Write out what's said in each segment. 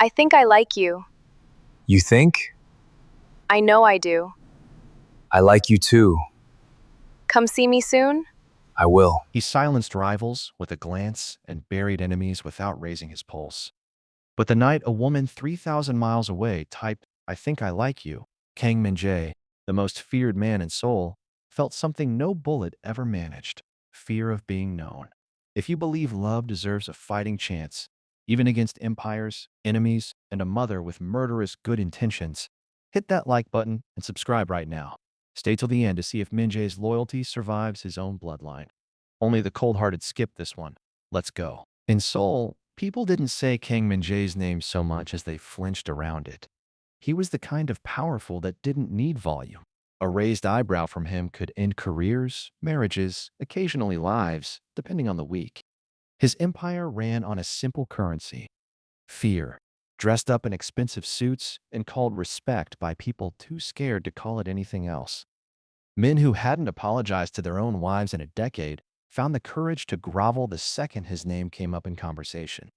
I think I like you. You think? I know I do. I like you too. Come see me soon? I will. He silenced rivals with a glance and buried enemies without raising his pulse. But the night a woman 3,000 miles away typed, "I think I like you," Kang Min-jae, the most feared man in Seoul, felt something no bullet ever managed: fear of being known. If you believe love deserves a fighting chance, even against empires, enemies, and a mother with murderous good intentions, hit that like button and subscribe right now. Stay till the end to see if Min-jae's loyalty survives his own bloodline. Only the cold-hearted skip this one. Let's go. In Seoul, people didn't say Kang Min-jae's name so much as they flinched around it. He was the kind of powerful that didn't need volume. A raised eyebrow from him could end careers, marriages, occasionally lives, depending on the week. His empire ran on a simple currency: fear, dressed up in expensive suits and called respect by people too scared to call it anything else. Men who hadn't apologized to their own wives in a decade found the courage to grovel the second his name came up in conversation.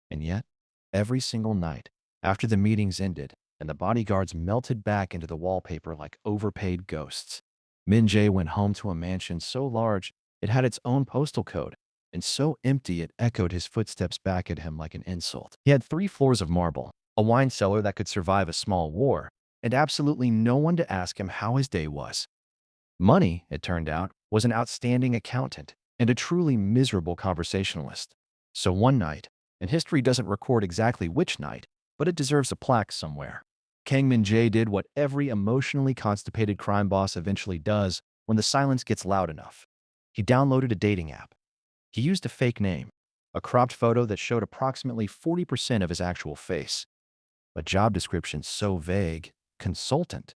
And yet, every single night, after the meetings ended and the bodyguards melted back into the wallpaper like overpaid ghosts, Min-jae went home to a mansion so large it had its own postal code, and so empty it echoed his footsteps back at him like an insult. He had 3 floors of marble, a wine cellar that could survive a small war, and absolutely no one to ask him how his day was. Money, it turned out, was an outstanding accountant and a truly miserable conversationalist. So one night, and history doesn't record exactly which night, but it deserves a plaque somewhere, Kang Min-jae did what every emotionally constipated crime boss eventually does when the silence gets loud enough. He downloaded a dating app. He used a fake name, a cropped photo that showed approximately 40% of his actual face, a job description so vague, consultant,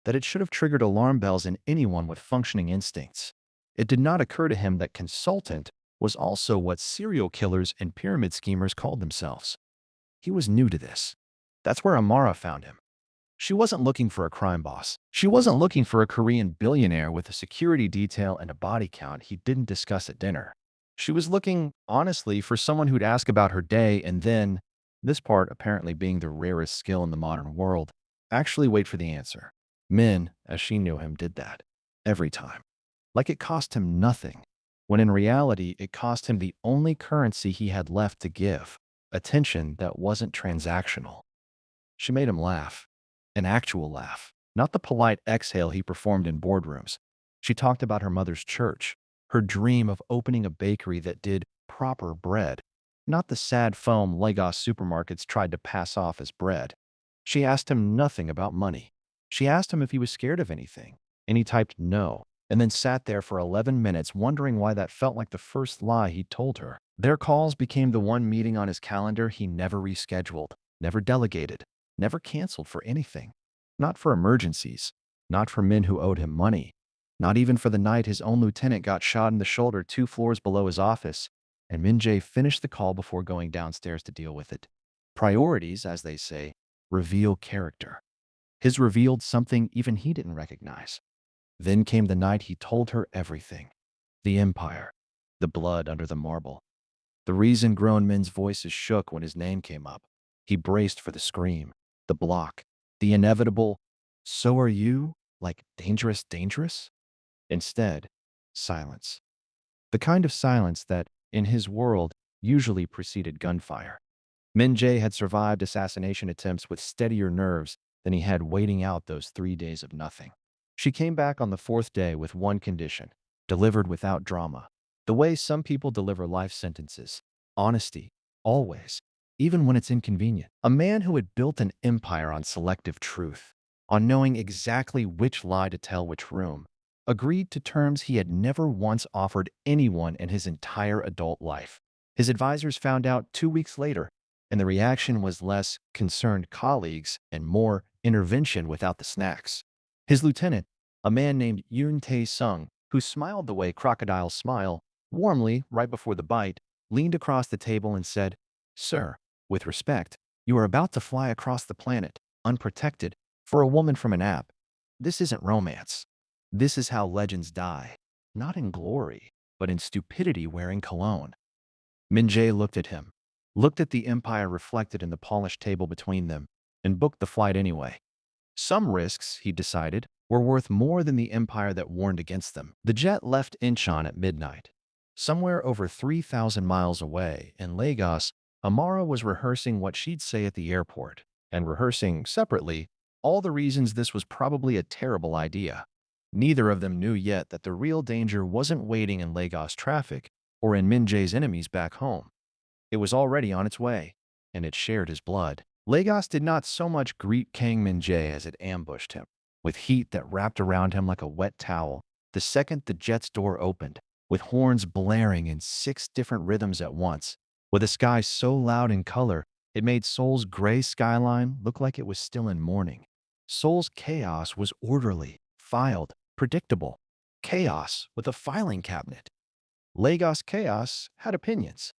that it should have triggered alarm bells in anyone with functioning instincts. It did not occur to him that consultant was also what serial killers and pyramid schemers called themselves. He was new to this. That's where Amara found him. She wasn't looking for a crime boss. She wasn't looking for a Korean billionaire with a security detail and a body count he didn't discuss at dinner. She was looking, honestly, for someone who'd ask about her day and then, this part apparently being the rarest skill in the modern world, actually wait for the answer. Min, as she knew him, did that. Every time. Like it cost him nothing, when in reality it cost him the only currency he had left to give: attention that wasn't transactional. She made him laugh. An actual laugh. Not the polite exhale he performed in boardrooms. She talked about her mother's church, her dream of opening a bakery that did proper bread, not the sad foam Lagos supermarkets tried to pass off as bread. She asked him nothing about money. She asked him if he was scared of anything, and he typed no, and then sat there for 11 minutes wondering why that felt like the first lie he'd told her. Their calls became the one meeting on his calendar he never rescheduled, never delegated, never canceled for anything. Not for emergencies, not for men who owed him money, not even for the night his own lieutenant got shot in the shoulder 2 floors below his office, and Min-jae finished the call before going downstairs to deal with it. Priorities, as they say, reveal character. His revealed something even he didn't recognize. Then came the night he told her everything. The empire, the blood under the marble. The reason grown men's voices shook when his name came up. He braced for the scream, the block, the inevitable, "So are you? Like dangerous, dangerous?" Instead, silence. The kind of silence that, in his world, usually preceded gunfire. Min-jae had survived assassination attempts with steadier nerves than he had waiting out those 3 days of nothing. She came back on the fourth day with one condition: delivered without drama. The way some people deliver life sentences. Honesty. Always. Even when it's inconvenient. A man who had built an empire on selective truth, on knowing exactly which lie to tell which room, agreed to terms he had never once offered anyone in his entire adult life. His advisors found out 2 weeks later, and the reaction was less concerned colleagues and more intervention without the snacks. His lieutenant, a man named Yoon Tae-sung, who smiled the way crocodiles smile, warmly right before the bite, leaned across the table and said, "Sir, with respect, you are about to fly across the planet, unprotected, for a woman from an app. This isn't romance. This is how legends die, not in glory, but in stupidity wearing cologne." Min-jae looked at him, looked at the Empire reflected in the polished table between them, and booked the flight anyway. Some risks, he decided, were worth more than the Empire that warned against them. The jet left Incheon at midnight. Somewhere over 3,000 miles away, in Lagos, Amara was rehearsing what she'd say at the airport, and rehearsing, separately, all the reasons this was probably a terrible idea. Neither of them knew yet that the real danger wasn't waiting in Lagos traffic or in Min-jae's enemies back home. It was already on its way, and it shared his blood. Lagos did not so much greet Kang Min-jae as it ambushed him, with heat that wrapped around him like a wet towel, the second the jet's door opened, with horns blaring in 6 different rhythms at once, with a sky so loud in color it made Seoul's gray skyline look like it was still in mourning. Seoul's chaos was orderly, filed, predictable. Chaos with a filing cabinet. Lagos chaos had opinions.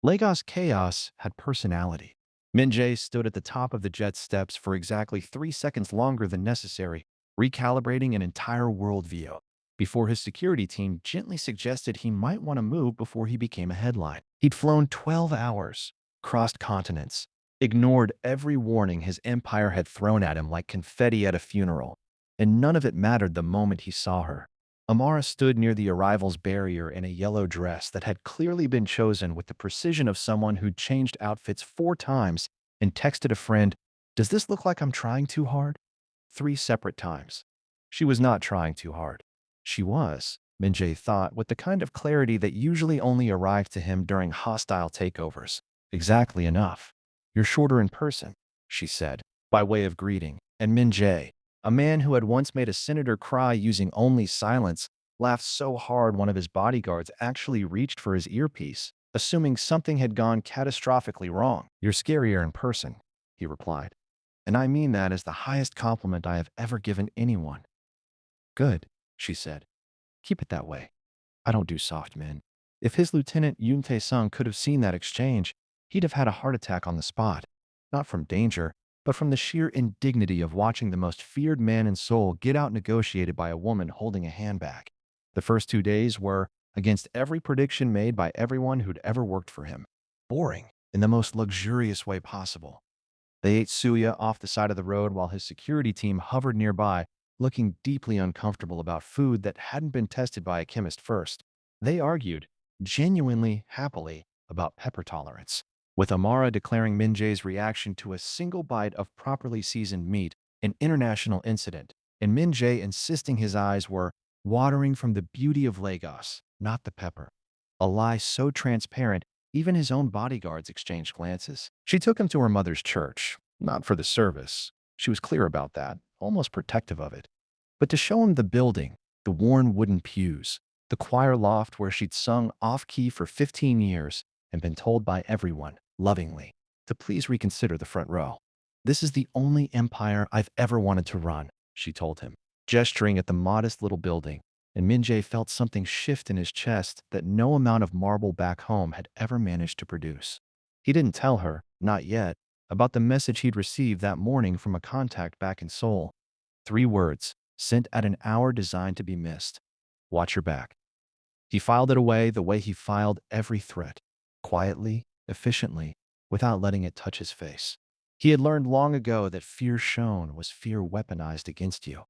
Lagos chaos had personality. Min-jae stood at the top of the jet steps for exactly 3 seconds longer than necessary, recalibrating an entire worldview, before his security team gently suggested he might want to move before he became a headline. He'd flown 12 hours, crossed continents, ignored every warning his empire had thrown at him like confetti at a funeral, and none of it mattered the moment he saw her. Amara stood near the arrivals barrier in a yellow dress that had clearly been chosen with the precision of someone who'd changed outfits 4 times and texted a friend, "Does this look like I'm trying too hard?" 3 separate times. She was not trying too hard. She was, Min-jae thought, with the kind of clarity that usually only arrived to him during hostile takeovers. Exactly enough. "You're shorter in person," she said, by way of greeting, and Min-jae, a man who had once made a senator cry using only silence, laughed so hard one of his bodyguards actually reached for his earpiece, assuming something had gone catastrophically wrong. "You're scarier in person," he replied. "And I mean that as the highest compliment I have ever given anyone." "Good," she said. "Keep it that way. I don't do soft men." If his lieutenant Yoon Tae-sung could have seen that exchange, he'd have had a heart attack on the spot. Not from danger, but from the sheer indignity of watching the most feared man in Seoul get out-negotiated by a woman holding a handbag. The first 2 days were, against every prediction made by everyone who'd ever worked for him, boring in the most luxurious way possible. They ate suya off the side of the road while his security team hovered nearby, looking deeply uncomfortable about food that hadn't been tested by a chemist first. They argued, genuinely happily, about pepper tolerance, with Amara declaring Min-jae's reaction to a single bite of properly seasoned meat an international incident, and Min-jae insisting his eyes were watering from the beauty of Lagos, not the pepper. A lie so transparent, even his own bodyguards exchanged glances. She took him to her mother's church, not for the service. She was clear about that, almost protective of it. But to show him the building, the worn wooden pews, the choir loft where she'd sung off-key for 15 years and been told by everyone, lovingly, to please reconsider the front row. "This is the only empire I've ever wanted to run," she told him, gesturing at the modest little building, and Min-jae felt something shift in his chest that no amount of marble back home had ever managed to produce. He didn't tell her, not yet, about the message he'd received that morning from a contact back in Seoul. 3 words, sent at an hour designed to be missed. "Watch your back." He filed it away the way he filed every threat, quietly, efficiently, without letting it touch his face. He had learned long ago that fear shown was fear weaponized against you.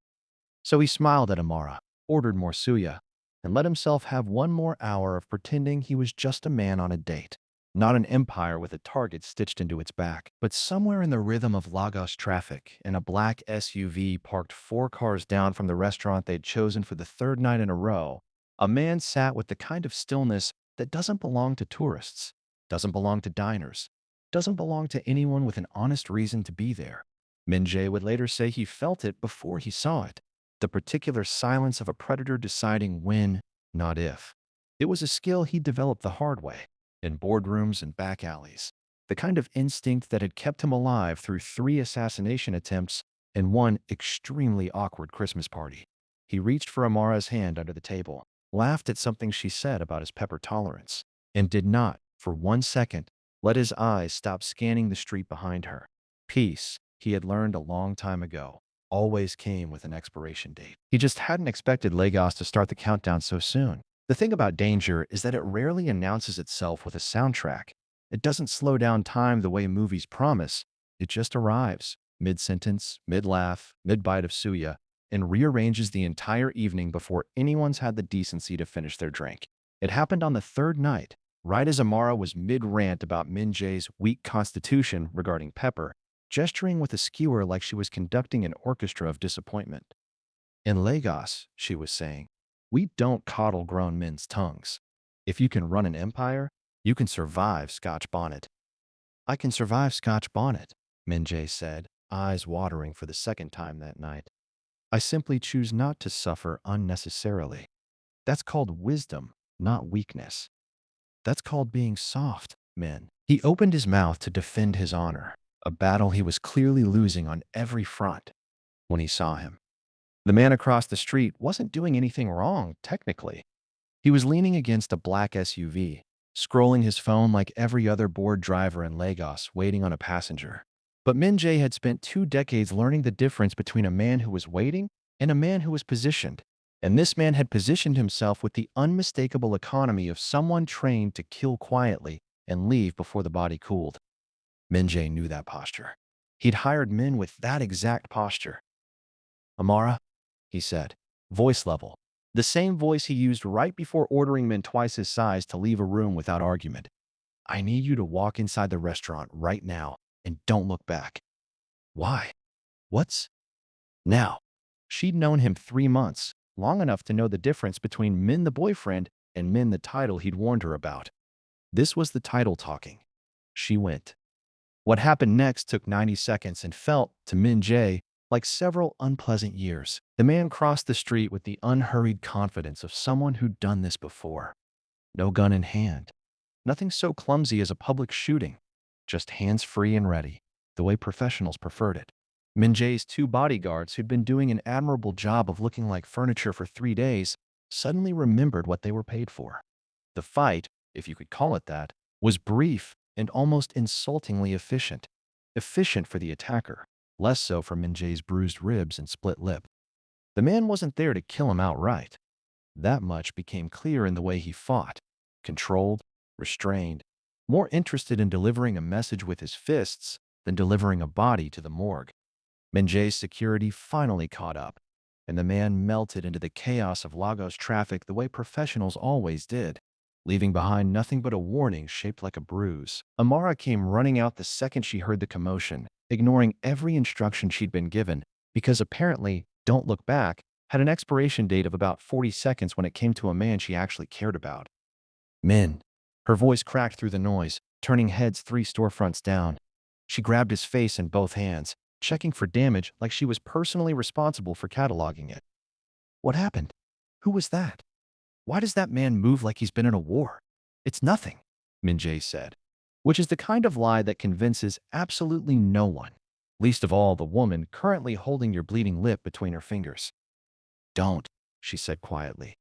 So he smiled at Amara, ordered more suya, and let himself have 1 more hour of pretending he was just a man on a date. Not an empire with a target stitched into its back, but somewhere in the rhythm of Lagos traffic, in a black SUV parked 4 cars down from the restaurant they'd chosen for the 3rd night in a row, a man sat with the kind of stillness that doesn't belong to tourists, doesn't belong to diners, doesn't belong to anyone with an honest reason to be there. Min-jae would later say he felt it before he saw it. The particular silence of a predator deciding when, not if. It was a skill he developed the hard way, in boardrooms and back alleys. The kind of instinct that had kept him alive through 3 assassination attempts and 1 extremely awkward Christmas party. He reached for Amara's hand under the table, laughed at something she said about his pepper tolerance, and did not, for 1 second, let his eyes stop scanning the street behind her. Peace, he had learned a long time ago, always came with an expiration date. He just hadn't expected Lagos to start the countdown so soon. The thing about danger is that it rarely announces itself with a soundtrack. It doesn't slow down time the way movies promise. It just arrives, mid-sentence, mid-laugh, mid-bite of suya, and rearranges the entire evening before anyone's had the decency to finish their drink. It happened on the third night, right as Amara was mid-rant about Min-jae's weak constitution regarding Pepper, gesturing with a skewer like she was conducting an orchestra of disappointment. In Lagos, she was saying, we don't coddle grown men's tongues. If you can run an empire, you can survive Scotch bonnet. I can survive Scotch bonnet, Min-jae said, eyes watering for the second time that night. I simply choose not to suffer unnecessarily. That's called wisdom, not weakness. That's called being soft, Min. He opened his mouth to defend his honor, a battle he was clearly losing on every front when he saw him. The man across the street wasn't doing anything wrong, technically. He was leaning against a black SUV, scrolling his phone like every other bored driver in Lagos waiting on a passenger. But Min-jae had spent 2 decades learning the difference between a man who was waiting and a man who was positioned. And this man had positioned himself with the unmistakable economy of someone trained to kill quietly and leave before the body cooled. Min-jae knew that posture. He'd hired men with that exact posture. Amara, he said, voice level. The same voice he used right before ordering men twice his size to leave a room without argument. I need you to walk inside the restaurant right now and don't look back. Why? What's now? She'd known him 3 months, long enough to know the difference between Min the boyfriend and Min the title he'd warned her about. This was the title talking. She went. What happened next took 90 seconds and felt, to Min-jae, like several unpleasant years. The man crossed the street with the unhurried confidence of someone who'd done this before. No gun in hand. Nothing so clumsy as a public shooting. Just hands free and ready, the way professionals preferred it. Min-jae's 2 bodyguards, who'd been doing an admirable job of looking like furniture for 3 days, suddenly remembered what they were paid for. The fight, if you could call it that, was brief and almost insultingly efficient. Efficient for the attacker, less so for Min-jae's bruised ribs and split lip. The man wasn't there to kill him outright. That much became clear in the way he fought. Controlled, restrained, more interested in delivering a message with his fists than delivering a body to the morgue. Min-jae's security finally caught up, and the man melted into the chaos of Lagos traffic the way professionals always did, leaving behind nothing but a warning shaped like a bruise. Amara came running out the second she heard the commotion, ignoring every instruction she'd been given, because apparently, don't look back, had an expiration date of about 40 seconds when it came to a man she actually cared about. Min. Her voice cracked through the noise, turning heads 3 storefronts down. She grabbed his face in both hands, checking for damage like she was personally responsible for cataloging it. What happened? Who was that? Why does that man move like he's been in a war? It's nothing, Min-jae said, which is the kind of lie that convinces absolutely no one, least of all the woman currently holding your bleeding lip between her fingers. Don't, she said quietly.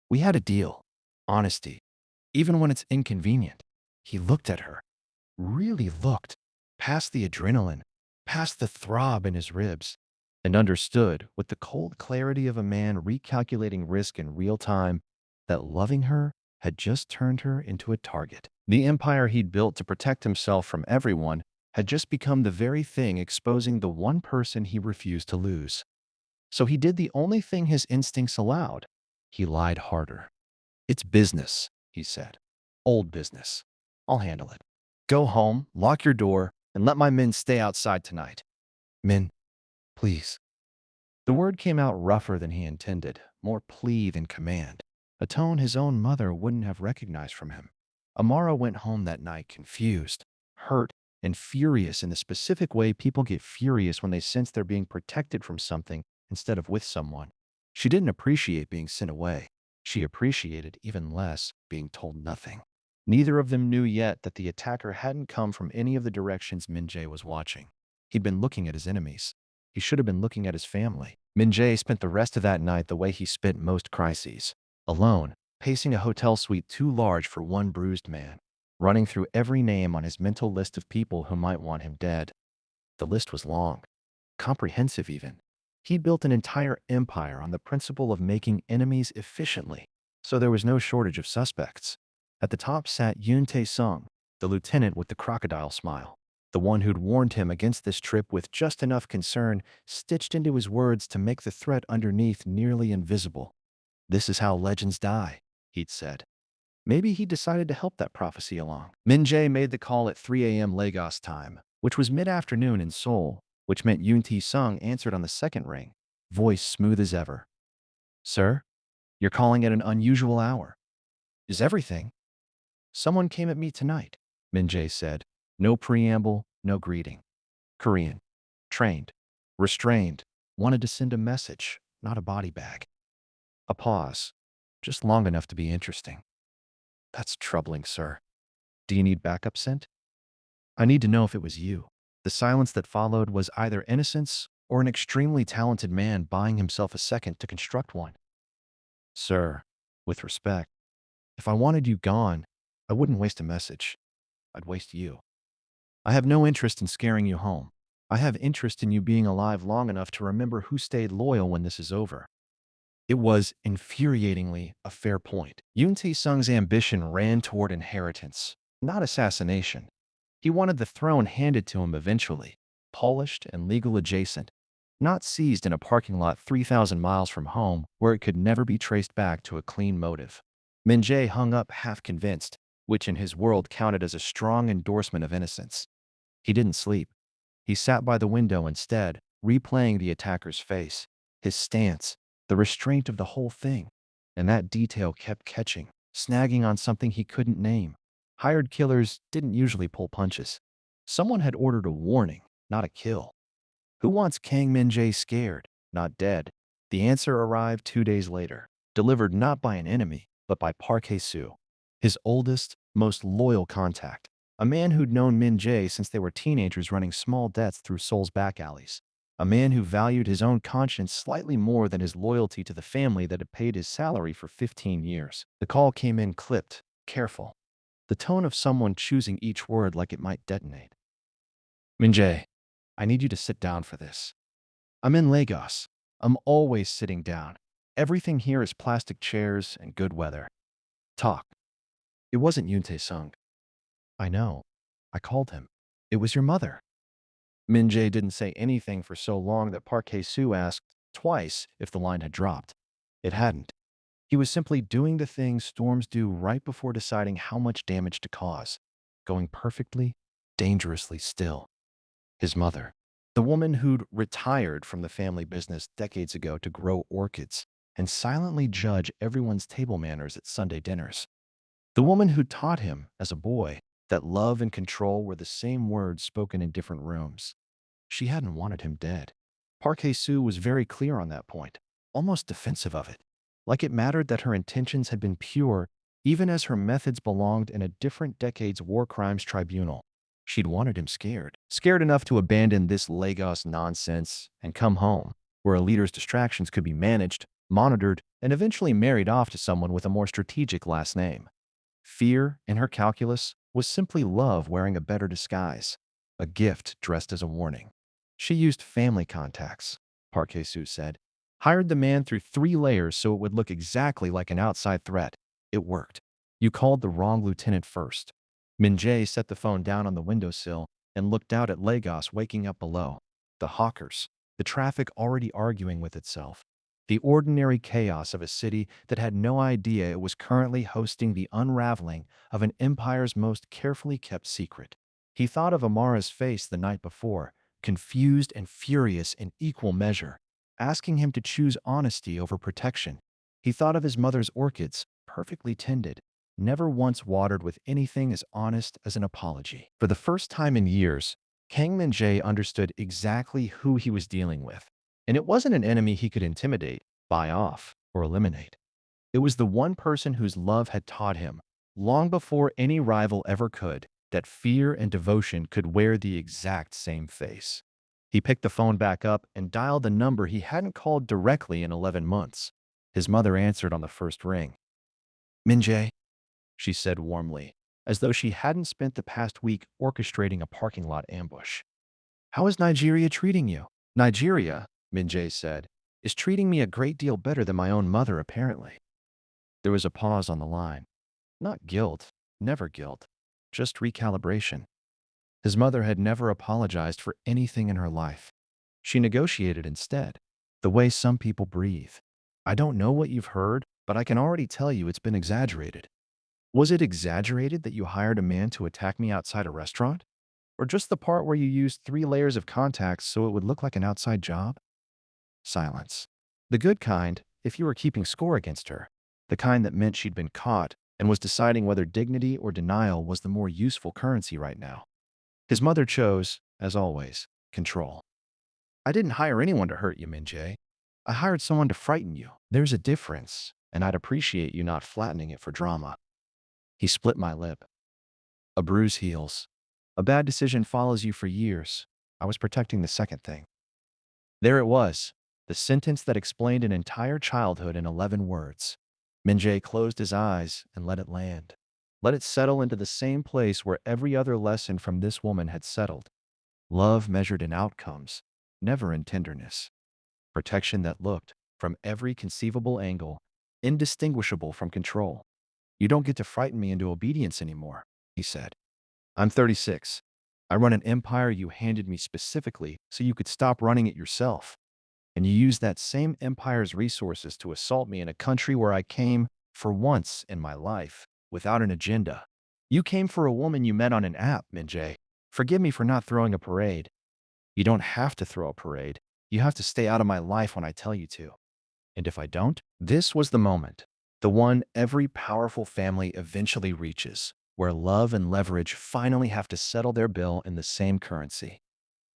We had a deal. Honesty. Even when it's inconvenient. He looked at her. Really looked. Past the adrenaline. Past the throb in his ribs. And understood, with the cold clarity of a man recalculating risk in real time, that loving her had just turned her into a target. The empire he'd built to protect himself from everyone had just become the very thing exposing the one person he refused to lose. So he did the only thing his instincts allowed. He lied harder. It's business, he said. Old business. I'll handle it. Go home, lock your door, and let my men stay outside tonight. Min, please. The word came out rougher than he intended, more plea than command, a tone his own mother wouldn't have recognized from him. Amara went home that night confused, hurt, and furious in the specific way people get furious when they sense they're being protected from something instead of with someone. She didn't appreciate being sent away. She appreciated even less being told nothing. Neither of them knew yet that the attacker hadn't come from any of the directions Min-jae was watching. He'd been looking at his enemies. He should have been looking at his family. Min-jae spent the rest of that night the way he spent most crises. Alone, pacing a hotel suite too large for one bruised man, running through every name on his mental list of people who might want him dead. The list was long, comprehensive even. He'd built an entire empire on the principle of making enemies efficiently, so there was no shortage of suspects. At the top sat Yoon Tae-sung, the lieutenant with the crocodile smile. The one who'd warned him against this trip with just enough concern stitched into his words to make the threat underneath nearly invisible. "This is how legends die," he'd said. Maybe he decided to help that prophecy along. Min-jae made the call at 3 a.m. Lagos time, which was mid-afternoon in Seoul, which meant Yoon Tae-sung answered on the second ring, voice smooth as ever. "Sir, you're calling at an unusual hour. Is everything?" "Someone came at me tonight," Min-jae said. No preamble, no greeting. Korean. Trained. Restrained. Wanted to send a message, not a body bag. A pause. Just long enough to be interesting. "That's troubling, sir. Do you need backup sent?" "I need to know if it was you." The silence that followed was either innocence or an extremely talented man buying himself a second to construct one. "Sir, with respect, if I wanted you gone, I wouldn't waste a message. I'd waste you. I have no interest in scaring you home. I have interest in you being alive long enough to remember who stayed loyal when this is over." It was, infuriatingly, a fair point. Yoon Tae-sung's ambition ran toward inheritance, not assassination. He wanted the throne handed to him eventually, polished and legal adjacent, not seized in a parking lot 3,000 miles from home where it could never be traced back to a clean motive. Min-jae hung up half convinced, which in his world counted as a strong endorsement of innocence. He didn't sleep. He sat by the window instead, replaying the attacker's face, his stance, the restraint of the whole thing. And that detail kept catching, snagging on something he couldn't name. Hired killers didn't usually pull punches. Someone had ordered a warning, not a kill. Who wants Kang Min-jae scared, not dead? The answer arrived 2 days later, delivered not by an enemy, but by Park Hae-soo, his oldest, most loyal contact. A man who'd known Min-jae since they were teenagers running small debts through Seoul's back alleys. A man who valued his own conscience slightly more than his loyalty to the family that had paid his salary for 15 years. The call came in clipped, careful. The tone of someone choosing each word like it might detonate. "Min-jae, I need you to sit down for this. I'm in Lagos. I'm always sitting down. Everything here is plastic chairs and good weather. Talk." It wasn't Yoon Tae-sung. "I know. I called him. It was your mother." Min-jae didn't say anything for so long that Park Hae-soo asked twice if the line had dropped. It hadn't. He was simply doing the things storms do right before deciding how much damage to cause, going perfectly, dangerously still. His mother, the woman who'd retired from the family business decades ago to grow orchids and silently judge everyone's table manners at Sunday dinners. The woman who taught him, as a boy, that love and control were the same words spoken in different rooms. She hadn't wanted him dead. Park Hae-soo was very clear on that point, almost defensive of it. Like it mattered that her intentions had been pure, even as her methods belonged in a different decade's war crimes tribunal. She'd wanted him scared. Scared enough to abandon this Lagos nonsense and come home, where a leader's distractions could be managed, monitored, and eventually married off to someone with a more strategic last name. Fear, in her calculus, was simply love wearing a better disguise, a gift dressed as a warning. She used family contacts, Park Hae-soo said. Hired the man through 3 layers so it would look exactly like an outside threat. It worked. "You called the wrong lieutenant first." Min-jae set the phone down on the windowsill and looked out at Lagos waking up below. The hawkers, the traffic already arguing with itself. The ordinary chaos of a city that had no idea it was currently hosting the unraveling of an empire's most carefully kept secret. He thought of Amara's face the night before, confused and furious in equal measure, asking him to choose honesty over protection. He thought of his mother's orchids, perfectly tended, never once watered with anything as honest as an apology. For the first time in years, Kang Min-jae understood exactly who he was dealing with. And it wasn't an enemy he could intimidate, buy off, or eliminate. It was the one person whose love had taught him, long before any rival ever could, that fear and devotion could wear the exact same face. He picked the phone back up and dialed the number he hadn't called directly in 11 months. His mother answered on the first ring. "Min-jae," she said warmly, as though she hadn't spent the past week orchestrating a parking lot ambush. "How is Nigeria treating you?" "Nigeria," Min-jae said, "is treating me a great deal better than my own mother, apparently." There was a pause on the line. Not guilt, never guilt. just recalibration. His mother had never apologized for anything in her life. She negotiated instead, the way some people breathe. I don't know what you've heard, but I can already tell you it's been exaggerated. Was it exaggerated that you hired a man to attack me outside a restaurant? Or just the part where you used 3 layers of contacts so it would look like an outside job? Silence. The good kind, if you were keeping score against her. The kind that meant she'd been caught and was deciding whether dignity or denial was the more useful currency right now. His mother chose, as always, control. I didn't hire anyone to hurt you, Min-jae. I hired someone to frighten you. There's a difference, and I'd appreciate you not flattening it for drama. He split my lip. A bruise heals. A bad decision follows you for years. I was protecting the second thing. There it was, the sentence that explained an entire childhood in 11 words. Min-jae closed his eyes and let it land. Let it settle into the same place where every other lesson from this woman had settled. Love measured in outcomes, never in tenderness. Protection that looked, from every conceivable angle, indistinguishable from control. You don't get to frighten me into obedience anymore, he said. I'm 36. I run an empire you handed me specifically so you could stop running it yourself. And you used that same empire's resources to assault me in a country where I came, for once in my life, without an agenda. You came for a woman you met on an app, Min-jae. Forgive me for not throwing a parade. You don't have to throw a parade. You have to stay out of my life when I tell you to. And if I don't, this was the moment. The one every powerful family eventually reaches, where love and leverage finally have to settle their bill in the same currency.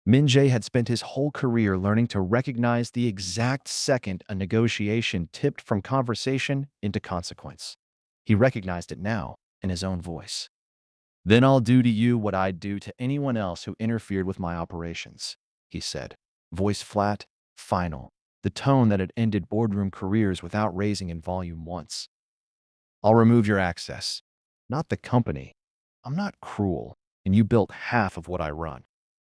Min-jae had spent his whole career learning to recognize the exact second a negotiation tipped from conversation into consequence. He recognized it now in his own voice. Then I'll do to you what I'd do to anyone else who interfered with my operations, he said, voice flat, final, the tone that had ended boardroom careers without raising in volume once. I'll remove your access, not the company. I'm not cruel, and you built half of what I run.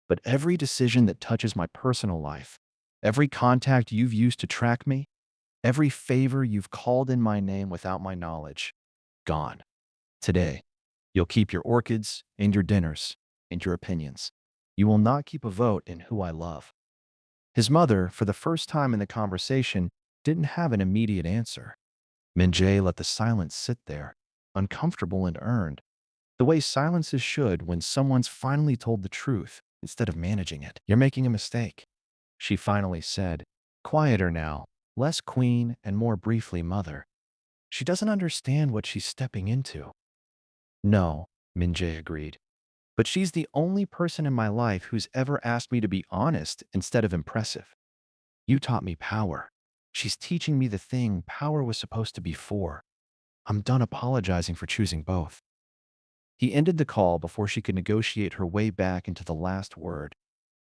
But every decision that touches my personal life, every contact you've used to track me, every favor you've called in my name without my knowledge, gone. Today, you'll keep your orchids and your dinners and your opinions. You will not keep a vote in who I love. His mother, for the first time in the conversation, didn't have an immediate answer. Min-jae let the silence sit there, uncomfortable and earned, the way silences should when someone's finally told the truth instead of managing it. You're making a mistake, she finally said, quieter now, less queen and more briefly mother. She doesn't understand what she's stepping into. No, Min-jae agreed. But she's the only person in my life who's ever asked me to be honest instead of impressive. You taught me power. She's teaching me the thing power was supposed to be for. I'm done apologizing for choosing both. He ended the call before she could negotiate her way back into the last word.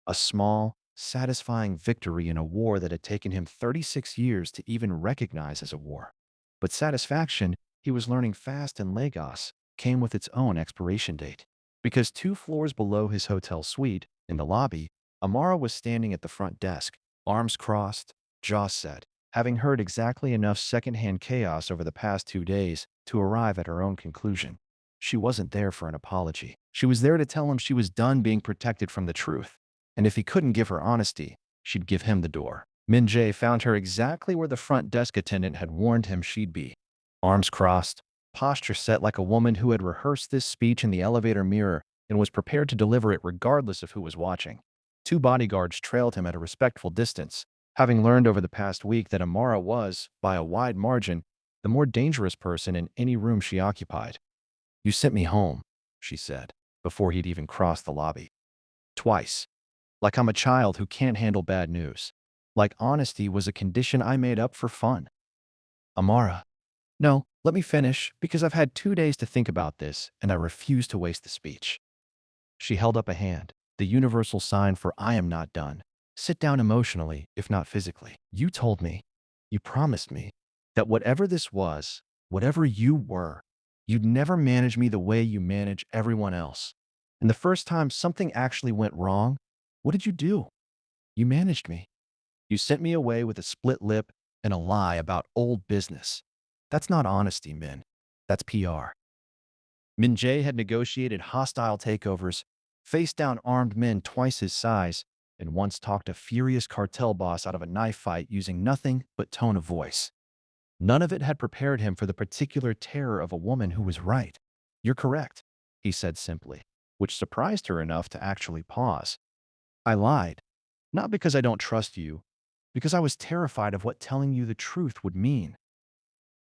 A small, satisfying victory in a war that had taken him 36 years to even recognize as a war. But satisfaction, he was learning fast in Lagos, came with its own expiration date. Because 2 floors below his hotel suite, in the lobby, Amara was standing at the front desk, arms crossed, jaw set, having heard exactly enough secondhand chaos over the past 2 days to arrive at her own conclusion. She wasn't there for an apology. She was there to tell him she was done being protected from the truth. And if he couldn't give her honesty, she'd give him the door. Min-jae found her exactly where the front desk attendant had warned him she'd be. Arms crossed, posture set like a woman who had rehearsed this speech in the elevator mirror and was prepared to deliver it regardless of who was watching. 2 bodyguards trailed him at a respectful distance, having learned over the past week that Amara was, by a wide margin, the more dangerous person in any room she occupied. You sent me home, she said, before he'd even crossed the lobby. Twice. Like I'm a child who can't handle bad news. Like honesty was a condition I made up for fun. Amara. No, let me finish, because I've had 2 days to think about this, and I refuse to waste the speech. She held up a hand, the universal sign for I am not done. Sit down emotionally, if not physically. You told me, you promised me, that whatever this was, whatever you were, you'd never manage me the way you manage everyone else. And the first time something actually went wrong, what did you do? You managed me. You sent me away with a split lip and a lie about old business. That's not honesty, Min. That's PR. Min-jae had negotiated hostile takeovers, faced down armed men twice his size, and once talked a furious cartel boss out of a knife fight using nothing but tone of voice. None of it had prepared him for the particular terror of a woman who was right. "You're correct," he said simply, which surprised her enough to actually pause. "I lied. Not because I don't trust you, because I was terrified of what telling you the truth would mean."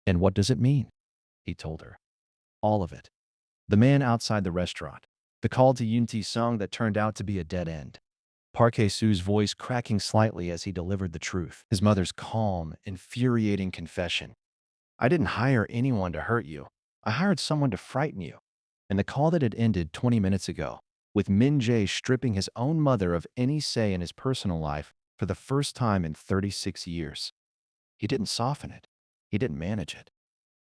"And what does it mean?" he told her. "All of it. The man outside the restaurant. The call to unity song that turned out to be a dead end. Park Hae-soo's voice cracking slightly as he delivered the truth. His mother's calm, infuriating confession. "I didn't hire anyone to hurt you. I hired someone to frighten you." And the call that had ended 20 minutes ago, with Min-jae stripping his own mother of any say in his personal life for the first time in 36 years. He didn't soften it. He didn't manage it.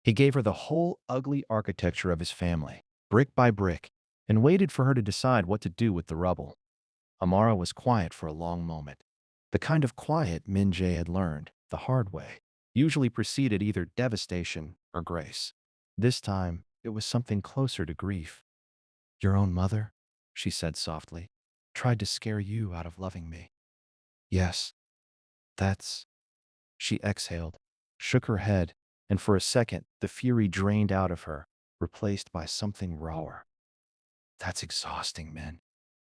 He gave her the whole ugly architecture of his family, brick by brick, and waited for her to decide what to do with the rubble. Amara was quiet for a long moment. The kind of quiet Min-jae had learned, the hard way, usually preceded either devastation or grace. This time, it was something closer to grief. "Your own mother," she said softly, "tried to scare you out of loving me." "Yes, that's—" She exhaled, shook her head, and for a second, the fury drained out of her, replaced by something rawer. "That's exhausting, Min.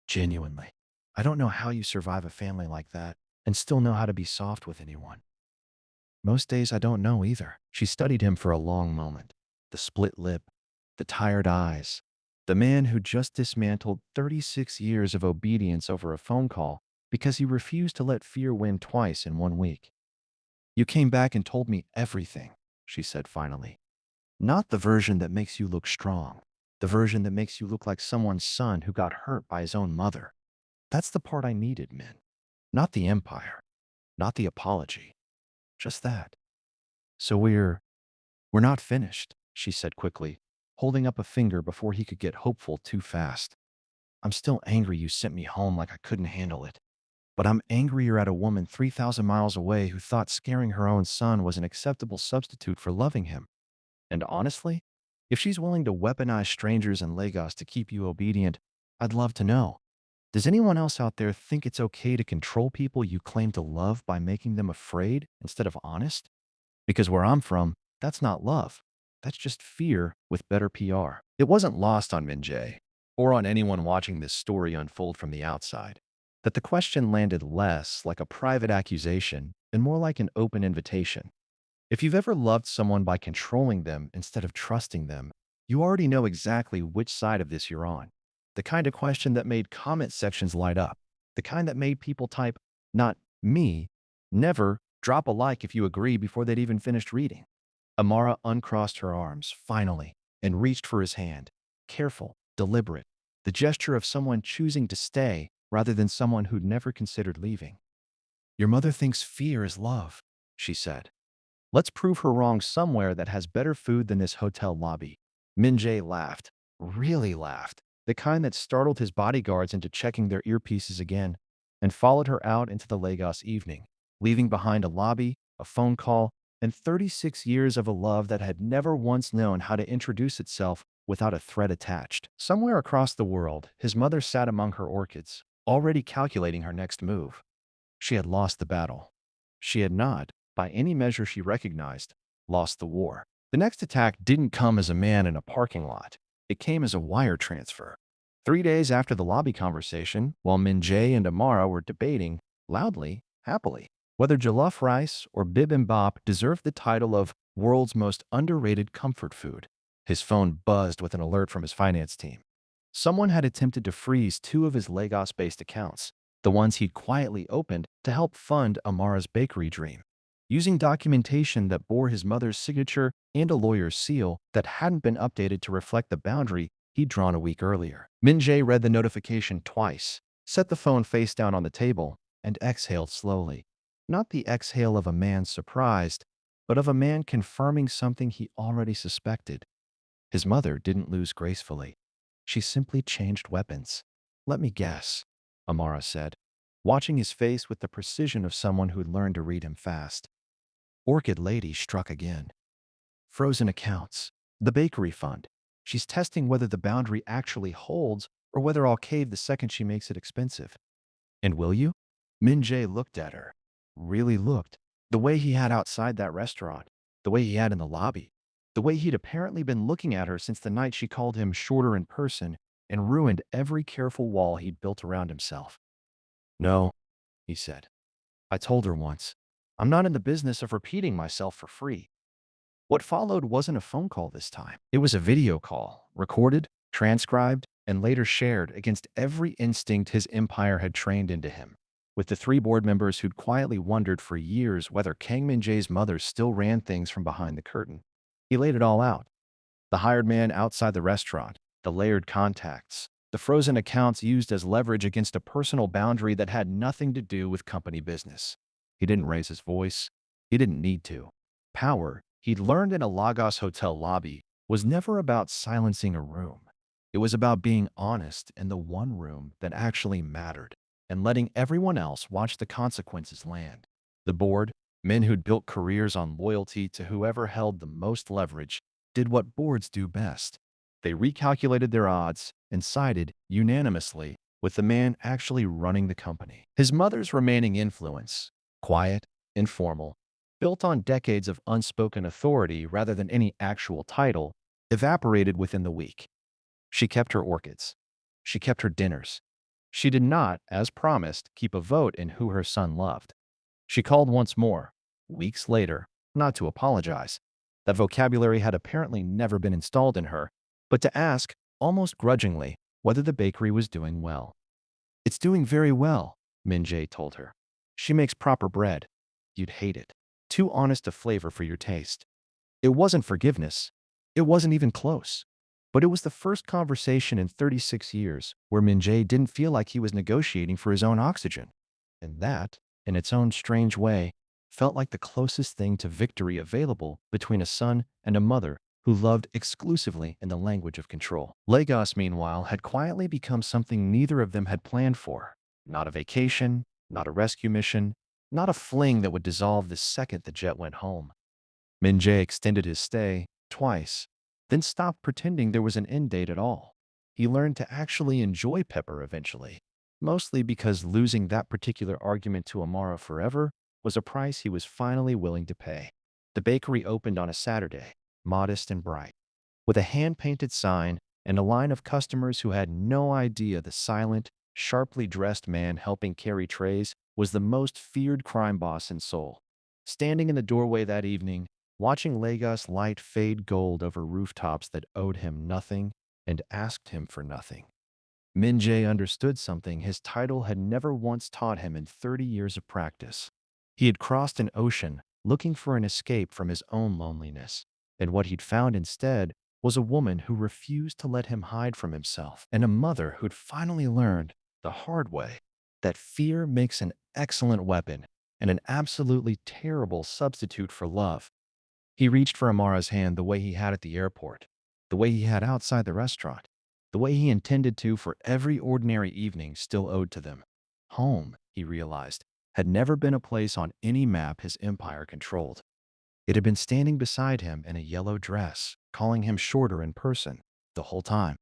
Genuinely. I don't know how you survive a family like that and still know how to be soft with anyone." "Most days I don't know either." She studied him for a long moment. The split lip, the tired eyes. The man who just dismantled 36 years of obedience over a phone call because he refused to let fear win twice in 1 week. "You came back and told me everything," she said finally. "Not the version that makes you look strong. The version that makes you look like someone's son who got hurt by his own mother. That's the part I needed, Min. Not the empire. Not the apology. Just that." "So we're not finished," she said quickly, holding up a finger before he could get hopeful too fast. "I'm still angry you sent me home like I couldn't handle it. But I'm angrier at a woman 3,000 miles away who thought scaring her own son was an acceptable substitute for loving him. And honestly, if she's willing to weaponize strangers in Lagos to keep you obedient, I'd love to know. Does anyone else out there think it's okay to control people you claim to love by making them afraid instead of honest? Because where I'm from, that's not love. That's just fear with better PR." It wasn't lost on Min-jae, or on anyone watching this story unfold from the outside, that the question landed less like a private accusation and more like an open invitation. If you've ever loved someone by controlling them instead of trusting them, you already know exactly which side of this you're on. The kind of question that made comment sections light up. The kind that made people type, "Not me," "Never," drop a like if you agree before they'd even finished reading. Amara uncrossed her arms, finally, and reached for his hand. Careful, deliberate, the gesture of someone choosing to stay rather than someone who'd never considered leaving. "Your mother thinks fear is love," she said. "Let's prove her wrong somewhere that has better food than this hotel lobby." Min-jae laughed, really laughed, the kind that startled his bodyguards into checking their earpieces again, and followed her out into the Lagos evening, leaving behind a lobby, a phone call, and 36 years of a love that had never once known how to introduce itself without a threat attached. Somewhere across the world, his mother sat among her orchids, already calculating her next move. She had lost the battle. She had not, by any measure she recognized, lost the war. The next attack didn't come as a man in a parking lot. It came as a wire transfer. 3 days after the lobby conversation, while Min-jae and Amara were debating, loudly, happily, whether jollof rice or bibimbap deserved the title of world's most underrated comfort food, his phone buzzed with an alert from his finance team. Someone had attempted to freeze 2 of his Lagos-based accounts, the ones he'd quietly opened to help fund Amara's bakery dream, using documentation that bore his mother's signature and a lawyer's seal that hadn't been updated to reflect the boundary he'd drawn a week earlier. Min-jae read the notification twice, set the phone face down on the table, and exhaled slowly. Not the exhale of a man surprised, but of a man confirming something he already suspected. His mother didn't lose gracefully. She simply changed weapons. "Let me guess," Amara said, watching his face with the precision of someone who'd learned to read him fast. Orchid Lady struck again. "Frozen accounts. The bakery fund. She's testing whether the boundary actually holds or whether I'll cave the second she makes it expensive. And will you? Min-jae looked at her. Really looked. The way he had outside that restaurant. The way he had in the lobby. The way he'd apparently been looking at her since the night she called him shorter in person and ruined every careful wall he'd built around himself. No, he said. I told her once. I'm not in the business of repeating myself for free. What followed wasn't a phone call this time. It was a video call, recorded, transcribed, and later shared against every instinct his empire had trained into him. With the three board members who'd quietly wondered for years whether Kang Min-jae's mother still ran things from behind the curtain. He laid it all out. The hired man outside the restaurant, the layered contacts, the frozen accounts used as leverage against a personal boundary that had nothing to do with company business. He didn't raise his voice. He didn't need to. Power, he'd learned in a Lagos hotel lobby, was never about silencing a room. It was about being honest in the one room that actually mattered and letting everyone else watch the consequences land. The board, men who'd built careers on loyalty to whoever held the most leverage, did what boards do best. They recalculated their odds and sided unanimously with the man actually running the company. His mother's remaining influence, quiet, informal, built on decades of unspoken authority rather than any actual title, evaporated within the week. She kept her orchids. She kept her dinners. She did not, as promised, keep a vote in who her son loved. She called once more, weeks later, not to apologize. That vocabulary had apparently never been installed in her, but to ask, almost grudgingly, whether the bakery was doing well. It's doing very well, Min-jae told her. She makes proper bread. You'd hate it. Too honest a flavor for your taste. It wasn't forgiveness. It wasn't even close. But it was the first conversation in 36 years where Min-jae didn't feel like he was negotiating for his own oxygen. And that, in its own strange way, felt like the closest thing to victory available between a son and a mother who loved exclusively in the language of control. Lagos, meanwhile, had quietly become something neither of them had planned for. Not a vacation, not a rescue mission, not a fling that would dissolve the second the jet went home. Min-jae extended his stay twice, then stopped pretending there was an end date at all. He learned to actually enjoy Pepper eventually, mostly because losing that particular argument to Amara forever was a price he was finally willing to pay. The bakery opened on a Saturday, modest and bright, with a hand-painted sign and a line of customers who had no idea the silent, sharply dressed man helping carry trays was the most feared crime boss in Seoul. Standing in the doorway that evening, watching Lagos light fade gold over rooftops that owed him nothing and asked him for nothing. Min-jae understood something his title had never once taught him in 30 years of practice. He had crossed an ocean looking for an escape from his own loneliness, and what he'd found instead was a woman who refused to let him hide from himself, and a mother who'd finally learned, the hard way, that fear makes an excellent weapon and an absolutely terrible substitute for love. He reached for Amara's hand the way he had at the airport, the way he had outside the restaurant, the way he intended to for every ordinary evening still owed to them. Home, he realized, had never been a place on any map his empire controlled. It had been standing beside him in a yellow dress, calling him shorter in person, the whole time.